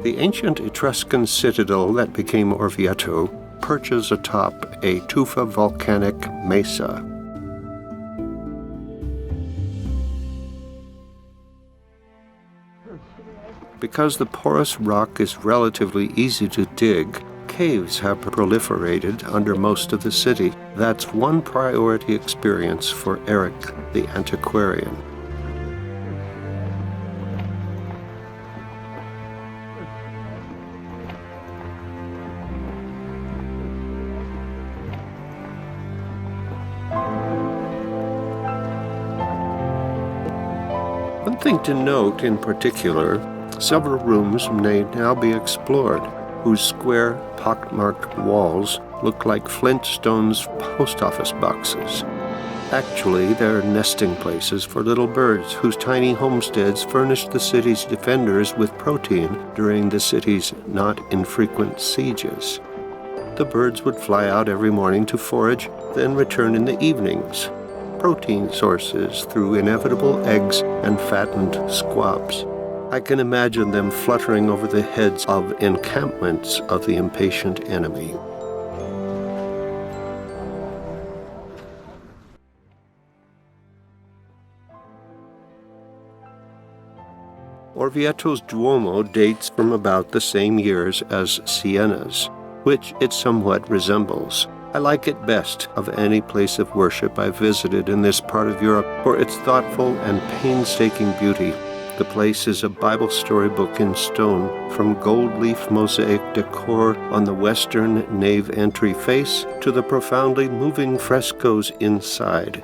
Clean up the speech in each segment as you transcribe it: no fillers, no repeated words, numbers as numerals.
The ancient Etruscan citadel that became Orvieto perches atop a tufa volcanic mesa. Because the porous rock is relatively easy to dig, caves have proliferated under most of the city. That's one priority experience for Eric, the antiquarian. One thing to note in particular, several rooms may now be explored, whose square, pockmarked walls look like Flintstones post office boxes. Actually, they're nesting places for little birds whose tiny homesteads furnished the city's defenders with protein during the city's not infrequent sieges. The birds would fly out every morning to forage, then return in the evenings. Protein sources through inevitable eggs and fattened squabs. I can imagine them fluttering over the heads of encampments of the impatient enemy. Orvieto's Duomo dates from about the same years as Siena's, which it somewhat resembles. I like it best of any place of worship I visited in this part of Europe for its thoughtful and painstaking beauty. The place is a Bible storybook in stone, from gold leaf mosaic decor on the western nave entry face to the profoundly moving frescoes inside.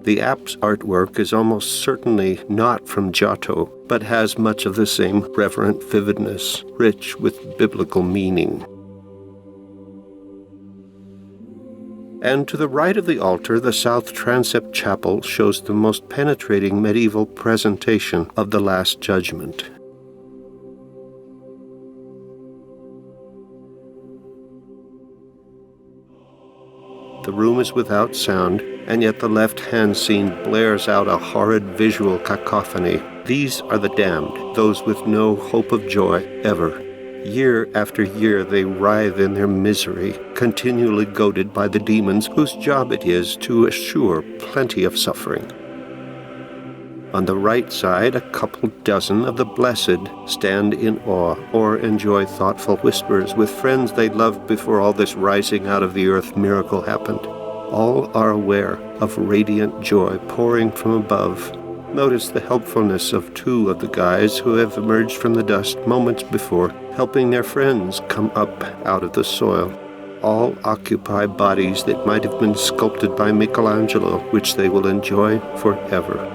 The app's artwork is almost certainly not from Giotto, but has much of the same reverent vividness, rich with biblical meaning. And to the right of the altar, the south transept chapel shows the most penetrating medieval presentation of the Last Judgment. The room is without sound, and yet the left-hand scene blares out a horrid visual cacophony. These are the damned, those with no hope of joy ever. Year after year they writhe in their misery, continually goaded by the demons whose job it is to assure plenty of suffering. On the right side, a couple dozen of the blessed stand in awe or enjoy thoughtful whispers with friends they loved before all this rising out of the earth miracle happened. All are aware of radiant joy pouring from above. Notice the helpfulness of two of the guys who have emerged from the dust moments before, helping their friends come up out of the soil. All occupy bodies that might have been sculpted by Michelangelo, which they will enjoy forever.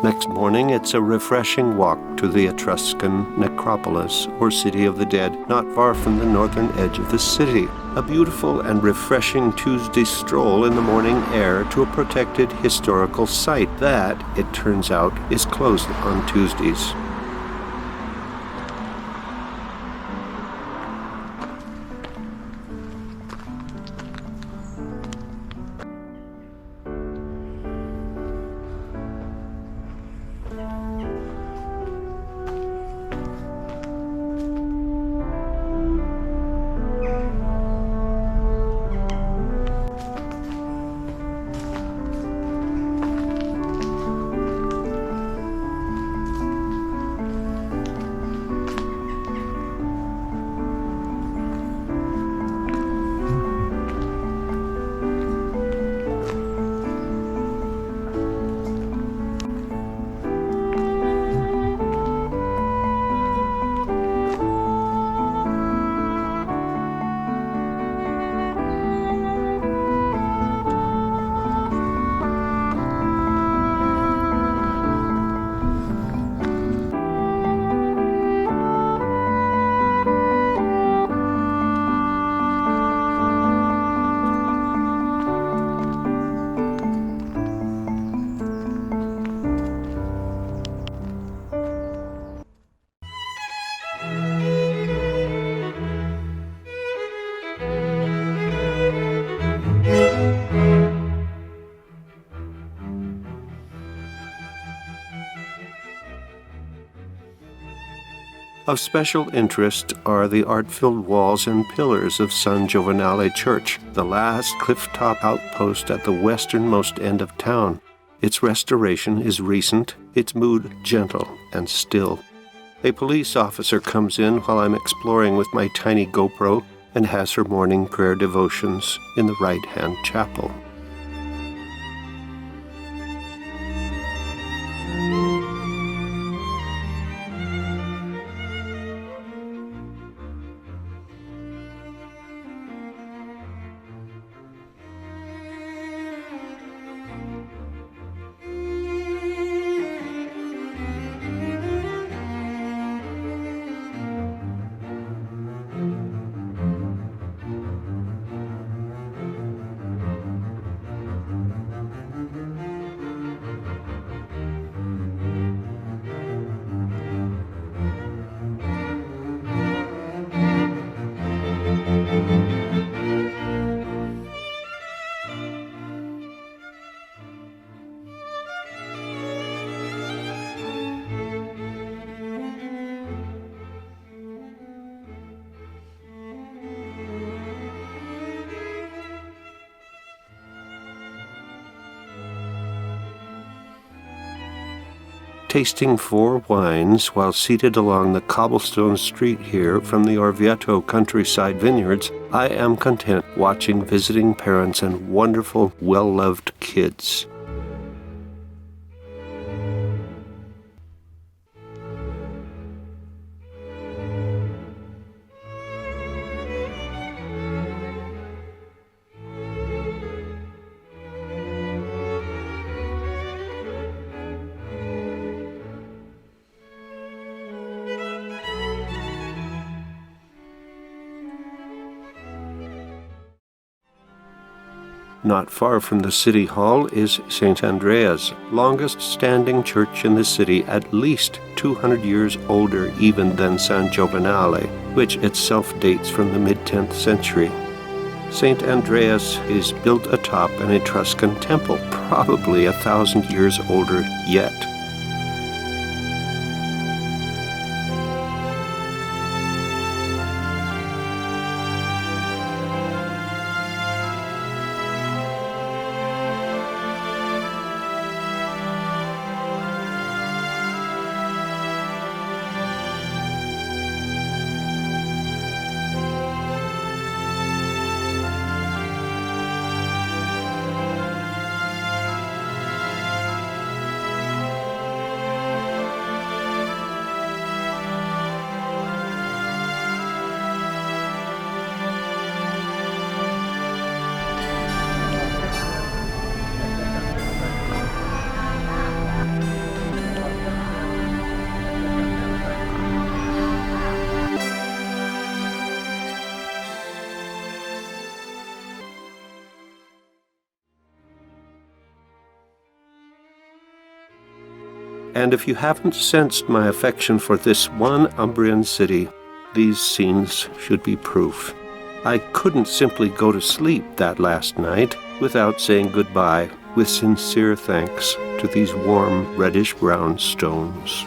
Next morning, it's a refreshing walk to the Etruscan necropolis, or city of the dead, not far from the northern edge of the city. A beautiful and refreshing Tuesday stroll in the morning air to a protected historical site that, it turns out, is closed on Tuesdays. Of special interest are the art-filled walls and pillars of San Giovanale Church, the last cliff-top outpost at the westernmost end of town. Its restoration is recent, its mood gentle and still. A police officer comes in while I'm exploring with my tiny GoPro and has her morning prayer devotions in the right-hand chapel. Tasting 4 wines while seated along the cobblestone street here from the Orvieto countryside vineyards, I am content watching visiting parents and wonderful, well-loved kids. Not far from the city hall is St. Andrea's, longest-standing church in the city, at least 200 years older even than San Giovanale, which itself dates from the mid-10th century. St. Andreas is built atop an Etruscan temple, probably 1,000 years older yet. And if you haven't sensed my affection for this one Umbrian city, these scenes should be proof. I couldn't simply go to sleep that last night without saying goodbye with sincere thanks to these warm reddish-brown stones.